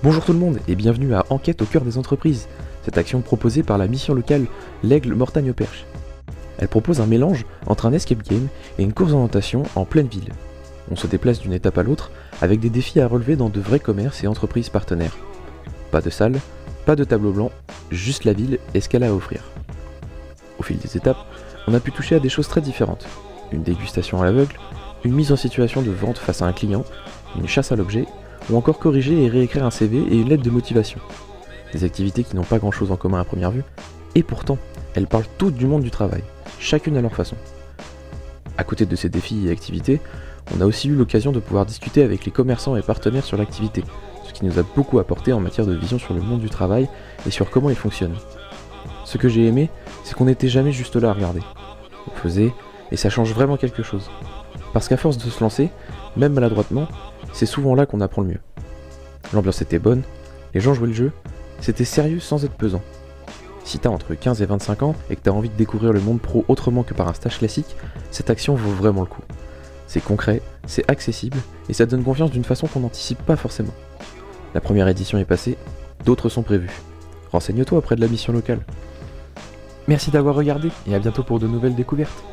Bonjour tout le monde et bienvenue à Enquête au cœur des entreprises, cette action proposée par la mission locale L'Aigle Mortagne Perche. Elle propose un mélange entre un escape game et une course d'orientation en pleine ville. On se déplace d'une étape à l'autre avec des défis à relever dans de vrais commerces et entreprises partenaires. Pas de salle, pas de tableau blanc, juste la ville et ce qu'elle a à offrir. Au fil des étapes, on a pu toucher à des choses très différentes. Une dégustation à l'aveugle, une mise en situation de vente face à un client, une chasse à l'objet, ou encore corriger et réécrire un CV et une lettre de motivation. Des activités qui n'ont pas grand chose en commun à première vue, et pourtant, elles parlent toutes du monde du travail, chacune à leur façon. À côté de ces défis et activités, on a aussi eu l'occasion de pouvoir discuter avec les commerçants et partenaires sur l'activité, ce qui nous a beaucoup apporté en matière de vision sur le monde du travail et sur comment il fonctionne. Ce que j'ai aimé, c'est qu'on n'était jamais juste là à regarder. On faisait, et ça change vraiment quelque chose. Parce qu'à force de se lancer, même maladroitement, c'est souvent là qu'on apprend le mieux. L'ambiance était bonne, les gens jouaient le jeu, c'était sérieux sans être pesant. Si t'as entre 15 et 25 ans et que t'as envie de découvrir le monde pro autrement que par un stage classique, cette action vaut vraiment le coup. C'est concret, c'est accessible, et ça te donne confiance d'une façon qu'on n'anticipe pas forcément. La première édition est passée, d'autres sont prévues. Renseigne-toi auprès de la mission locale. Merci d'avoir regardé, et à bientôt pour de nouvelles découvertes.